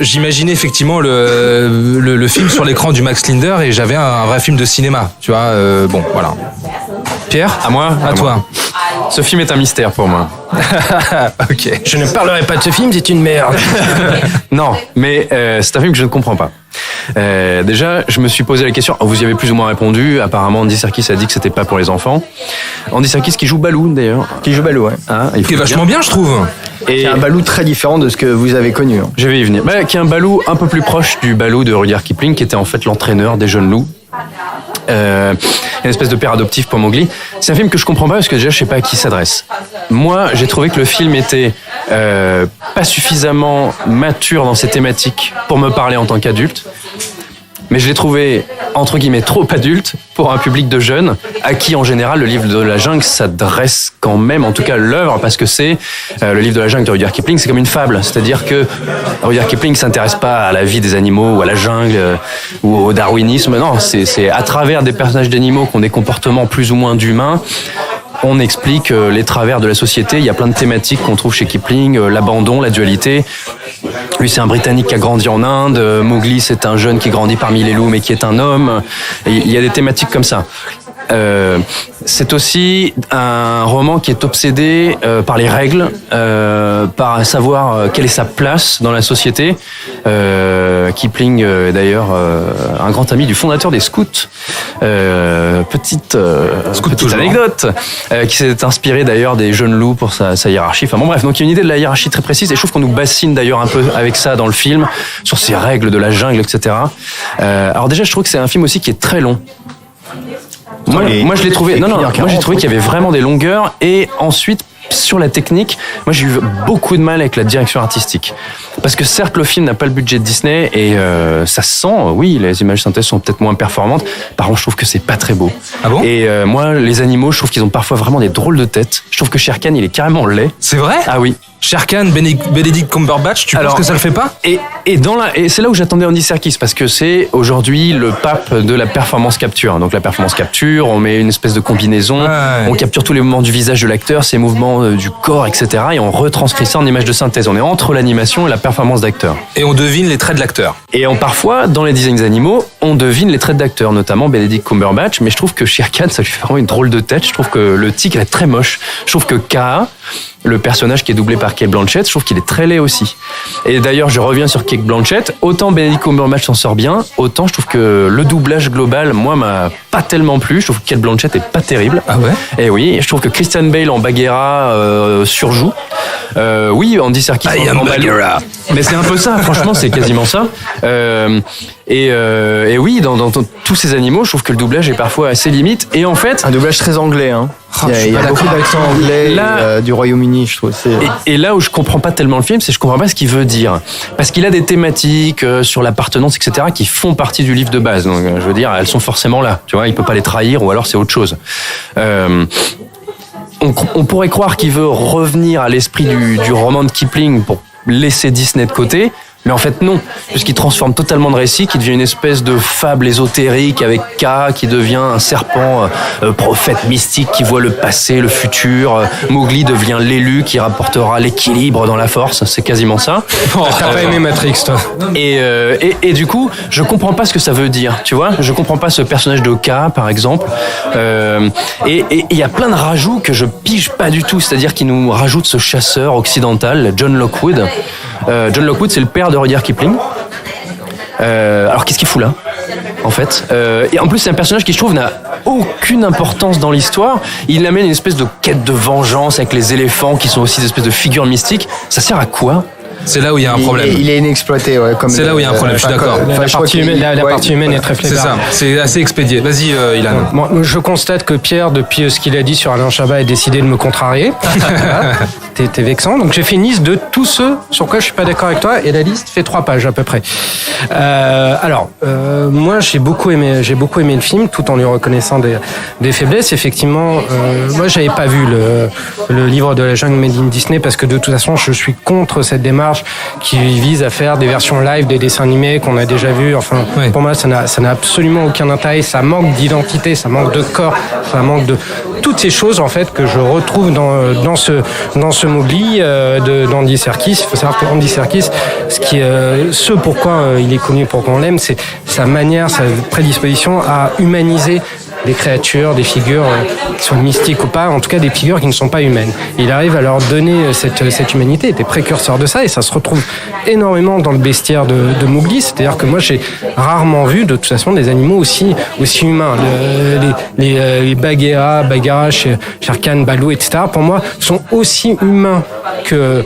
C: j'imaginais effectivement le film sur l'écran du Max Linder et j'avais un vrai film de cinéma. Tu vois. Bon, voilà. Pierre,
D: à moi,
C: à toi.
D: Ce film est un mystère pour moi.
C: Ok.
E: Je ne parlerai pas de ce film, c'est une merde.
D: Non, mais c'est un film que je ne comprends pas. Déjà, je me suis posé la question. Vous y avez plus ou moins répondu. Apparemment, Andy Serkis a dit que c'était pas pour les enfants. Andy Serkis qui joue Baloo d'ailleurs.
F: Qui joue Baloo, ouais.
D: Hein,
C: qui est vachement bien, je trouve.
F: Et qui a un Baloo très différent de ce que vous avez connu. Hein.
D: Je vais y venir. Qui est un Baloo un peu plus proche du Baloo de Rudyard Kipling, qui était en fait l'entraîneur des jeunes loups. Une espèce de père adoptif pour Mowgli. C'est un film que je comprends pas parce que déjà je sais pas à qui il s'adresse. Moi, j'ai trouvé que le film était pas suffisamment mature dans ses thématiques pour me parler en tant qu'adulte. Mais je l'ai trouvé, entre guillemets, trop adulte pour un public de jeunes à qui, en général, le livre de la jungle s'adresse quand même, en tout cas l'œuvre, parce que c'est le livre de la jungle de Rudyard Kipling, c'est comme une fable. C'est-à-dire que Rudyard Kipling s'intéresse pas à la vie des animaux ou à la jungle ou au darwinisme. Non, c'est à travers des personnages d'animaux qui ont des comportements plus ou moins d'humains. On explique les travers de la société. Il y a plein de thématiques qu'on trouve chez Kipling, l'abandon, la dualité. Lui, c'est un Britannique qui a grandi en Inde. Mowgli, c'est un jeune qui grandit parmi les loups, mais qui est un homme. Et il y a des thématiques comme ça. C'est aussi un roman qui est obsédé par les règles, par savoir quelle est sa place dans la société. Kipling est d'ailleurs un grand ami du fondateur des Scouts. Petite anecdote qui s'est inspiré d'ailleurs des jeunes loups pour sa hiérarchie. Enfin bon bref, donc il y a une idée de la hiérarchie très précise et je trouve qu'on nous bassine d'ailleurs un peu avec ça dans le film sur ces règles de la jungle, etc. Alors déjà, je trouve que c'est un film aussi qui est très long. Moi je l'ai trouvé. Moi j'ai trouvé qu'il y avait vraiment des longueurs et ensuite sur la technique, moi j'ai eu beaucoup de mal avec la direction artistique. Parce que certes le film n'a pas le budget de Disney et ça se sent, oui, les images synthèses sont peut-être moins performantes. Par contre je trouve que c'est pas très beau.
C: Ah bon ?
D: Et moi les animaux, je trouve qu'ils ont parfois vraiment des drôles de têtes. Je trouve que Shere Khan il est carrément laid.
C: C'est vrai ?
D: Ah oui.
C: Shere Khan, Benedict Cumberbatch, tu penses que ça le fait pas ?
D: Et c'est là où j'attendais Andy Serkis parce que c'est aujourd'hui le pape de la performance capture. Donc la performance capture, on met une espèce de combinaison, on capture tous les mouvements du visage de l'acteur, ses mouvements du corps, etc. Et on retranscrit ça en images de synthèse. On est entre l'animation et la performance d'acteur.
C: Et on devine les traits de l'acteur.
D: Et parfois, dans les designs animaux, on devine les traits d'acteur, notamment Benedict Cumberbatch. Mais je trouve que Shere Khan, ça lui fait vraiment une drôle de tête. Je trouve que le tigre est très moche. Je trouve que Kaa, le personnage qui est doublé par Cate Blanchett, je trouve qu'il est très laid aussi. Et d'ailleurs, je reviens sur Cate Blanchett. Autant Benedict Cumberbatch s'en sort bien, autant je trouve que le doublage global, moi, m'a pas tellement plu. Je trouve que Cate Blanchett est pas terrible.
C: Ah ouais ?
D: Et oui, je trouve que Christian Bale en Bagheera surjoue. Oui, Andy Serkis en Bagheera. Mais c'est un peu ça, franchement, c'est quasiment ça. Et oui, dans tous ces animaux, je trouve que le doublage est parfois assez limite. Et en fait,
F: un doublage très anglais, hein. Il y a beaucoup d'accents anglais du Royaume-Uni, je trouve.
D: Et là où je comprends pas tellement le film, c'est que je comprends pas ce qu'il veut dire. Parce qu'il a des thématiques sur l'appartenance, etc., qui font partie du livre de base. Donc, je veux dire, elles sont forcément là. Tu vois, il peut pas les trahir, ou alors c'est autre chose. On pourrait croire qu'il veut revenir à l'esprit du roman de Kipling pour laisser Disney de côté. Mais en fait, non, puisqu'il transforme totalement le récit, qui devient une espèce de fable ésotérique avec K, qui devient un serpent prophète mystique qui voit le passé, le futur. Mowgli devient l'élu qui rapportera l'équilibre dans la force. C'est quasiment ça.
E: T'as pas aimé Matrix, toi.
D: Et du coup, je comprends pas ce que ça veut dire, tu vois. Je comprends pas ce personnage de K, par exemple. Et il y a plein de rajouts que je pige pas du tout. C'est-à-dire qu'il nous rajoute ce chasseur occidental, John Lockwood. John Lockwood, c'est le père de Rudyard Kipling. Alors qu'est-ce qu'il fout là, en fait? Et en plus, c'est un personnage qui, je trouve, n'a aucune importance dans l'histoire. Il amène une espèce de quête de vengeance avec les éléphants qui sont aussi des espèces de figures mystiques. Ça sert à quoi?
C: C'est là où il y a un problème.
F: Il est inexploité, ouais.
C: C'est là où il y a un problème, je suis d'accord.
E: La partie humaine est très flébarde.
C: C'est ça, c'est assez expédié. Vas-y, Ilan.
E: Moi, je constate que Pierre, depuis ce qu'il a dit sur Alain Chabat, a décidé de me contrarier. T'es vexant. Donc j'ai fait une liste de tous ceux sur quoi je suis pas d'accord avec toi, et la liste fait 3 pages à peu près. Moi, j'ai beaucoup aimé le film, tout en lui reconnaissant des faiblesses. Effectivement, moi, j'avais pas vu le livre de la jungle Made in Disney, parce que de toute façon, je suis contre cette démarche qui vise à faire des versions live des dessins animés qu'on a déjà vus. Enfin, pour moi, ça n'a absolument aucun intérêt. Ça manque d'identité, ça manque de corps, ça manque de toutes ces choses, en fait, que je retrouve dans ce Mowgli d'Andy Serkis. Il faut savoir que Andy Serkis, ce pourquoi il est connu, pourquoi on l'aime, c'est sa manière, sa prédisposition à humaniser des créatures, des figures qui soient mystiques ou pas, en tout cas des figures qui ne sont pas humaines. Il arrive à leur donner cette humanité, des précurseurs de ça, et ça se retrouve énormément dans le bestiaire de Mowgli. C'est-à-dire que moi, j'ai rarement vu, de toute façon, des animaux aussi humains. Les Bagheera, Shere Khan, Baloo, etc., pour moi, sont aussi humains que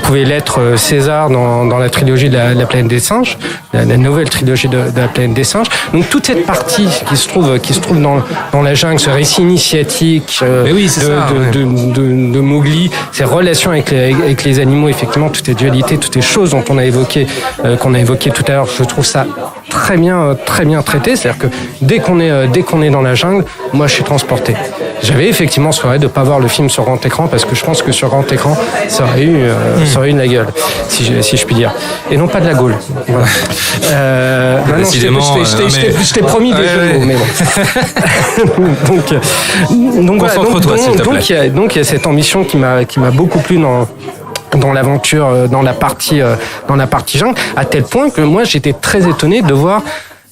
E: pouvait l'être César dans la trilogie de la planète des singes, la nouvelle trilogie de la planète des singes. Donc toute cette partie qui se trouve dans la jungle, ce récit initiatique de Mowgli, ces relations avec les animaux, effectivement, toutes les dualités, toutes les choses dont qu'on a évoqué tout à l'heure, je trouve ça très bien traité. C'est-à-dire que dès qu'on est dans la jungle, moi je suis transporté. J'avais effectivement souhaité de ne pas voir le film sur grand écran, parce que je pense que sur grand écran, ça aurait eu de la gueule, si je puis dire. Et non pas de la Gaule. Voilà.
C: Décidément,
E: je t'ai promis des jeux de mots, mais bon. donc
C: concentre-toi, s'il te plaît.
E: Donc il y a cette ambition qui m'a beaucoup plu dans l'aventure, dans la partie jungle, à tel point que moi j'étais très étonné de voir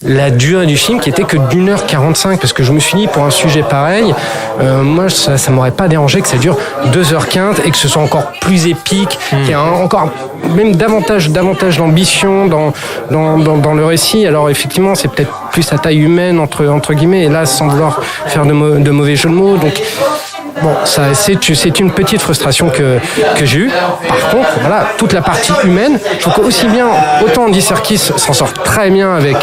E: la durée du film qui était que d'1h45, parce que je me suis dit, pour un sujet pareil, moi ça m'aurait pas dérangé que ça dure 2h15 et que ce soit encore plus épique, qu'il y ait encore même davantage d'ambition dans le récit. Alors effectivement, c'est peut-être plus à taille humaine entre guillemets, et là sans vouloir faire de mauvais jeux de mots, donc bon, ça, c'est une petite frustration que j'ai eue. Par contre, voilà, toute la partie humaine, je trouve qu'aussi bien, autant Andy Serkis s'en sort très bien avec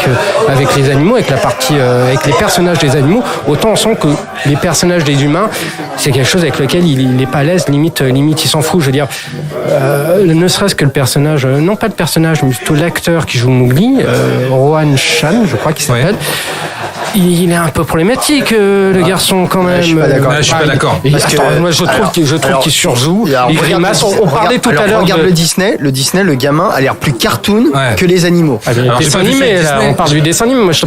E: les animaux, avec la partie, avec les personnages des animaux, autant on sent que les personnages des humains, c'est quelque chose avec lequel il est pas à l'aise, limite il s'en fout. Je veux dire, ne serait-ce que le personnage, non pas le personnage, mais plutôt l'acteur qui joue Mowgli, Rohan Chan, je crois qu'il s'appelle. Il est un peu problématique, le garçon, quand même.
F: Je suis pas d'accord.
E: Moi, je trouve qu'il surjoue. Il grimace. On parlait tout à l'heure.
F: Regarde le Disney, le gamin a l'air plus cartoon que les animaux.
E: Dessin animé, là. On parle du dessin animé. Moi, je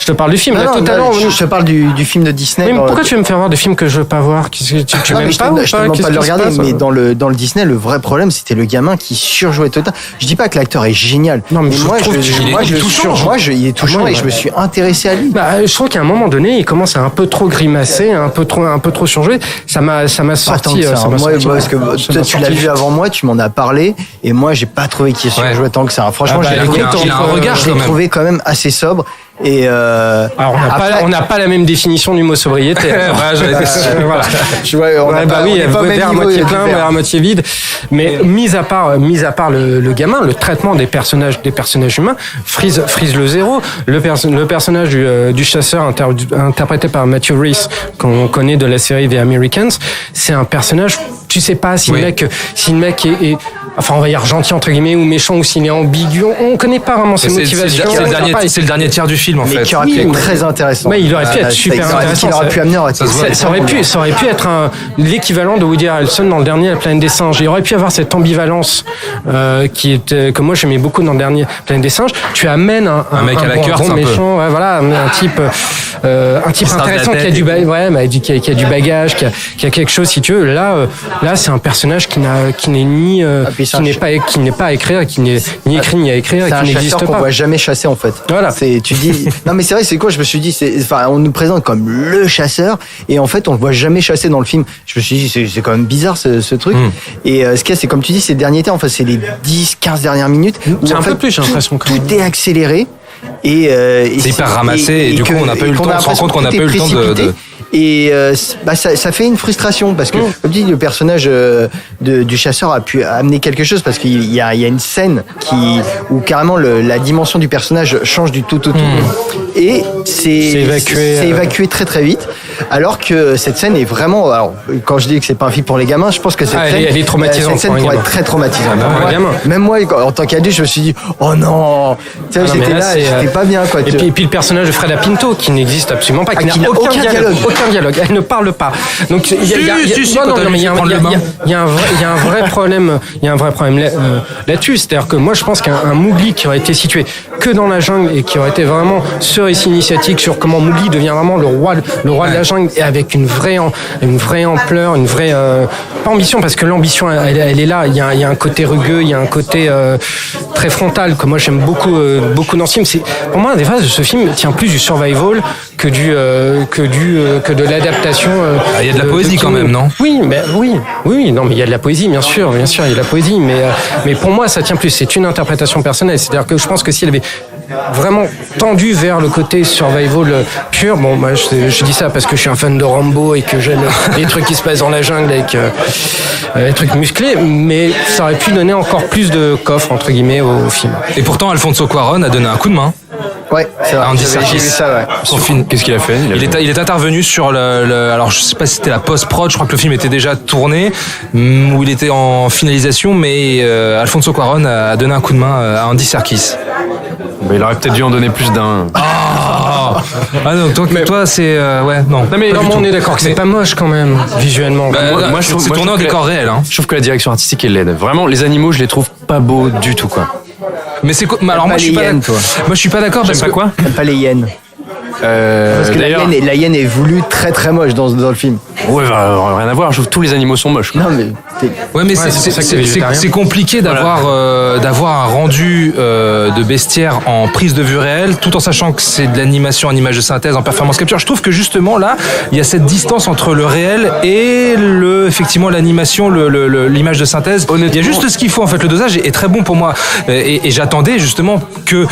E: te parle du film. Là, tout à l'heure.
F: Je te parle du film de Disney.
E: Mais pourquoi tu veux me faire voir des films que je veux pas voir? Tu m'aimes pas ou pas?
F: Je te demande pas de le regarder, mais dans le Disney, le vrai problème, c'était le gamin qui surjouait total. Je dis pas que l'acteur est génial. Non, mais moi, il est touchant et je me suis intéressé à lui.
E: Je trouve qu'à un moment donné, il commence à un peu trop grimacer, un peu trop surjouer. Ça m'a sorti.
F: Parce que toi, tu l'as vu avant moi, tu m'en as parlé, et moi, j'ai pas trouvé qu'il surjouait tant que ça. Franchement, j'ai trouvé quand même assez sobre. Et
E: alors on n'a pas la même définition du mot sobriété. Voilà. Verre à moitié plein, verre à moitié vide. Mais mis à part le gamin, le traitement des personnages humains, Freeze le zéro, le personnage du chasseur interprété par Matthew Rhys, qu'on connaît de la série The Americans, c'est un personnage, tu sais pas si le mec est enfin on va dire gentil entre guillemets ou méchant ou s'il est ambigu, on connaît pas vraiment ses motivations.
C: C'est le dernier tiers du film en fait.
F: Mais qui aurait pu être très intéressant.
E: Mais il aurait pu être super intéressant.
F: Il aurait pu amener
E: ça aurait pu être l'équivalent de Woody Harrelson dans le dernier La Planète des Singes. Il aurait pu avoir cette ambivalence que moi j'aimais beaucoup dans le dernier Planète des Singes. Tu amènes un mec à la cœur, bon méchant, ouais, voilà, un type intéressant qui a du qui a du bagage, qui a quelque chose si tu veux. Là c'est un personnage qui n'est ni qui n'est pas à écrire, qui n'est ni écrit ni à écrire, et qui n'existe pas.
F: On voit jamais chasser en fait.
E: Voilà.
F: Tu dis non mais c'est vrai, c'est quoi? Je me suis dit on nous présente comme le chasseur et en fait on le voit jamais chasser dans le film. Je me suis dit c'est quand même bizarre ce truc. Et ce qu'il y a, c'est comme tu dis, ces derniers temps, enfin c'est les 10-15 dernières minutes où
E: c'est
F: en
E: un
F: fait
E: peu plus, j'ai l'impression que
F: tout est accéléré et
C: c'est hyper ramassé et du coup on n'a pas eu le temps, on se rend compte qu'on n'a pas eu le temps de...
F: Et ça fait une frustration parce que comme dit, le personnage du chasseur a pu amener quelque chose parce qu'il y a une scène où carrément la dimension du personnage change du tout au tout et c'est évacué très très vite, alors que cette scène est vraiment, alors quand je dis que c'est pas un film pour les gamins, je pense que cette scène
E: elle est traumatisante,
F: cette scène pourrait être très traumatisante. Même moi en tant qu'adulte je me suis dit oh non, j'étais là, j'étais pas bien quoi.
E: Et puis le personnage de Freda Pinto qui n'existe absolument pas, qui n'a aucun dialogue, elle ne parle pas. Donc il y a un vrai problème là-dessus. C'est-à-dire que moi je pense qu'un Mowgli qui aurait été situé que dans la jungle et qui aurait été vraiment ce récit initiatique sur comment Mowgli devient vraiment le roi de la jungle, et avec une vraie ampleur, une vraie pas ambition, parce que l'ambition elle est là. Il y a un côté rugueux, il y a un côté très frontal que moi j'aime beaucoup dans ce film. C'est pour moi, des phases de ce film tient plus du survival que de l'adaptation.
C: Il y a de la poésie quand même, non?
E: Oui, non, mais il y a de la poésie, bien sûr, il y a de la poésie, mais pour moi, ça tient plus. C'est une interprétation personnelle. C'est-à-dire que je pense que s'il avait vraiment tendu vers le côté survival pur, bon, moi, je dis ça parce que je suis un fan de Rambo et que j'aime les trucs qui se passent dans la jungle avec les trucs musclés, mais ça aurait pu donner encore plus de coffre entre guillemets au film.
C: Et pourtant, Alfonso Cuarón a donné un coup de main.
F: Ouais, c'est vrai.
C: J'ai vu
F: ça, ouais.
C: Son film.
D: Qu'est-ce qu'il a fait?
C: Il est intervenu sur alors je sais pas si c'était la post-prod, je crois que le film était déjà tourné, où il était en finalisation, mais Alfonso Cuarón a donné un coup de main à Andy Serkis.
D: Il aurait peut-être dû en donner plus d'un.
C: Ah non, toi c'est ouais, non.
E: Mais on est d'accord que c'est pas moche quand même visuellement.
C: Moi je trouve c'est tourné en décor réel. Je
D: trouve que la direction artistique est laide. Vraiment, les animaux, je les trouve pas beaux du tout quoi.
C: Mais c'est alors moi je suis pas d'accord parce que
F: quoi? Pas les hyènes. Parce que la hyène est voulue très très moche dans le film.
D: Ouais, rien à voir. Je trouve que tous les animaux sont moches.
F: Non mais.
C: C'est compliqué d'avoir un rendu de bestiaire en prise de vue réelle, tout en sachant que c'est de l'animation en image de synthèse, en performance capture. Je trouve que justement là, il y a cette distance entre le réel et effectivement l'animation, l'image de synthèse. Il y a juste ce qu'il faut en fait. Le dosage est très bon pour moi, et j'attendais justement que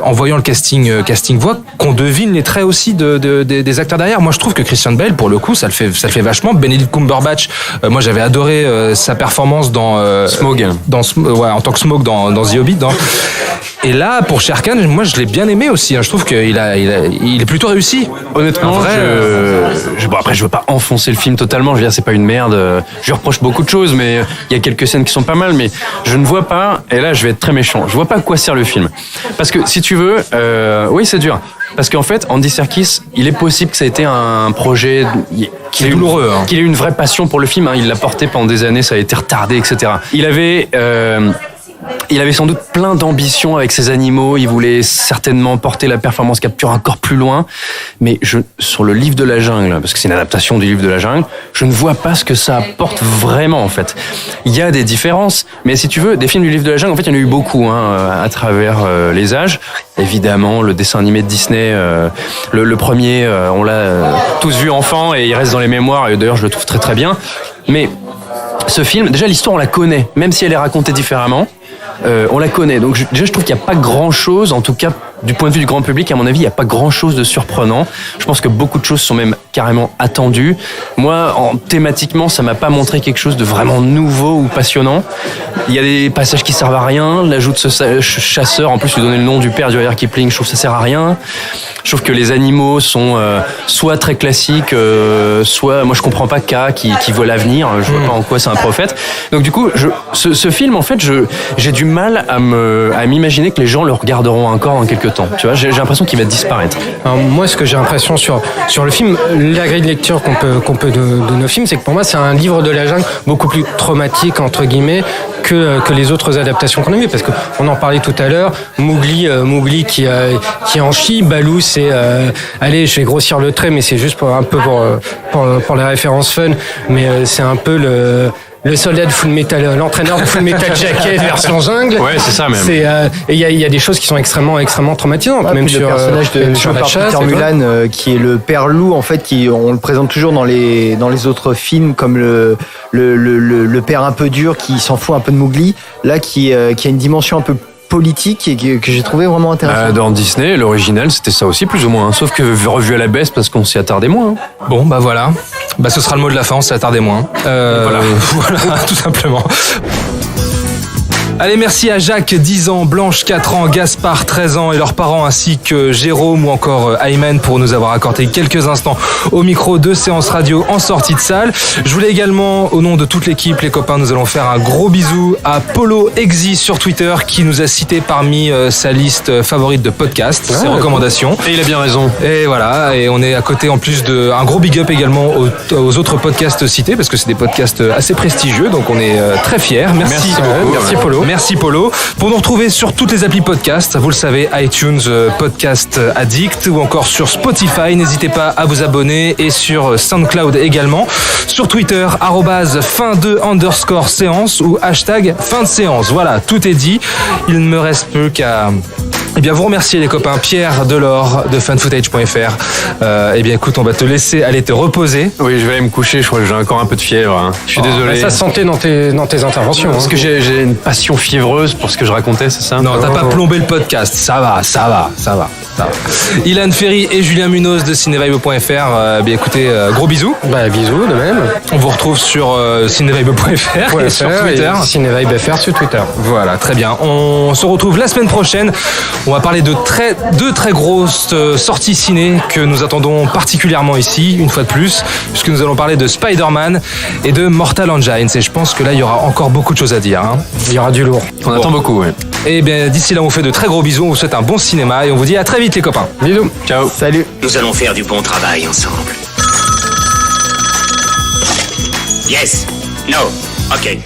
C: en voyant le casting voix, qu'on devine les traits aussi des acteurs derrière. Moi, je trouve que Christian Bale, pour le coup, ça le fait vachement. Benedict Cumberbatch, moi, j'avais adoré sa performance dans
D: Smaug.
C: En tant que Smaug dans The Hobbit. Et là, pour Shere Khan, moi, je l'ai bien aimé aussi. Je trouve qu'il est plutôt réussi.
D: Honnêtement, après, je veux pas enfoncer le film totalement. Je veux dire, c'est pas une merde. Je lui reproche beaucoup de choses, mais il y a quelques scènes qui sont pas mal. Mais je ne vois pas. Et là, je vais être très méchant. Je vois pas à quoi sert le film. Parce que si tu veux, oui, c'est dur. Parce qu'en fait, Andy Serkis, il est possible que ça ait été un projet
C: qui est douloureux,
D: qu'il ait eu une vraie passion pour le film. Il l'a porté pendant des années, ça a été retardé, etc. Il avait sans doute plein d'ambitions avec ses animaux. Il voulait certainement porter la performance capture encore plus loin. Mais sur le livre de la jungle, parce que c'est une adaptation du livre de la jungle, je ne vois pas ce que ça apporte vraiment, en fait. Il y a des différences, mais si tu veux, des films du livre de la jungle, en fait, il y en a eu beaucoup, à travers les âges. Évidemment, le dessin animé de Disney, le premier, on l'a tous vu enfant et il reste dans les mémoires. Et d'ailleurs, je le trouve très très bien. Mais ce film, déjà l'histoire, on la connaît, même si elle est racontée différemment. On la connaît, donc je trouve qu'il n'y a pas grand chose, en tout cas du point de vue du grand public, à mon avis, il n'y a pas grand-chose de surprenant. Je pense que beaucoup de choses sont même carrément attendues. Moi, thématiquement, ça m'a pas montré quelque chose de vraiment nouveau ou passionnant. Il y a des passages qui servent à rien. L'ajout de ce chasseur, en plus, lui donner le nom du père du Rudyard Kipling, je trouve que ça sert à rien. Je trouve que les animaux sont soit très classiques, soit moi je comprends pas K qui voit l'avenir. Je vois pas en quoi c'est un prophète. Donc du coup, ce film, en fait, j'ai du mal à m'imaginer que les gens le regarderont encore dans quelques temps. Tu vois, j'ai l'impression qu'il va disparaître.
E: Alors, moi, ce que j'ai l'impression sur le film, la grille de lecture qu'on peut donner au film, c'est que pour moi, c'est un livre de la jungle beaucoup plus traumatique entre guillemets que les autres adaptations qu'on a vues, parce que on en parlait tout à l'heure. Mowgli qui en chie. Baloo, c'est allez, je vais grossir le trait, mais c'est juste pour les références fun, mais c'est un peu le soldat de Full Metal, l'entraîneur de Full Metal Jacket version jungle.
D: Ouais, c'est ça même.
E: Et il y a des choses qui sont extrêmement traumatisantes. Même
F: sur le personnage de Peter Mullan, qui est le père loup, en fait, on le présente toujours dans les autres films comme le père un peu dur qui s'en fout un peu de Mowgli. Là, qui a une dimension un peu politique et que j'ai trouvé vraiment intéressant.
D: Dans Disney, l'original, c'était ça aussi plus ou moins, hein. Sauf que revu à la baisse parce qu'on s'y attardait moins. Hein.
C: Bon, bah voilà. Bah ce sera le mot de la fin, on s'y attardait moins. Voilà, tout simplement. Allez, merci à Jacques, 10 ans, Blanche, 4 ans, Gaspard, 13 ans et leurs parents, ainsi que Jérôme ou encore Ayman pour nous avoir accordé quelques instants au micro de Séance Radio en sortie de salle. Je voulais également, au nom de toute l'équipe, les copains, nous allons faire un gros bisou à Polo Exi sur Twitter qui nous a cité parmi sa liste favorite de podcasts, ses recommandations.
D: Et il a bien raison.
C: Et voilà, et on est à côté en plus un gros big up également aux autres podcasts cités parce que c'est des podcasts assez prestigieux, donc on est très fiers. Merci beaucoup. Merci Polo. Merci Polo. Pour nous retrouver sur toutes les applis podcasts, vous le savez, iTunes, Podcast Addict ou encore sur Spotify, n'hésitez pas à vous abonner et sur SoundCloud également. Sur Twitter, @fin2_séance ou #fin de séance. Voilà, tout est dit. Il ne me reste plus qu'à vous remercier les copains. Pierre Delors de fanfootage.fr. Écoute, on va te laisser aller te reposer.
D: Oui, je vais aller me coucher, je crois que j'ai encore un peu de fièvre. Hein. Je suis désolé.
E: Ça se sentait dans tes interventions.
D: Parce que j'ai une passion fiévreuse pour ce que je racontais, c'est ça?
C: Non, t'as pas plombé le podcast. Ça va. Ilan Ferry et Julien Munoz de cinevibe.fr. Écoutez, gros bisous.
E: Bisous de même.
C: On vous retrouve sur cinevibe.fr et sur Twitter.
E: Cinevibe.fr sur Twitter.
C: Voilà, très bien. On se retrouve la semaine prochaine. On va parler de deux très grosses sorties ciné que nous attendons particulièrement ici, une fois de plus, puisque nous allons parler de Spider-Man et de Mortal Engines. Et je pense que là, il y aura encore beaucoup de choses à dire. Hein.
E: Il y aura du lourd.
D: On attend beaucoup, ouais.
C: Et bien, d'ici là, on vous fait de très gros bisous. On vous souhaite un bon cinéma et on vous dit à très vite, les copains.
E: Bisous.
C: Ciao.
F: Salut.
A: Nous allons faire du bon travail ensemble. Yes. No. OK.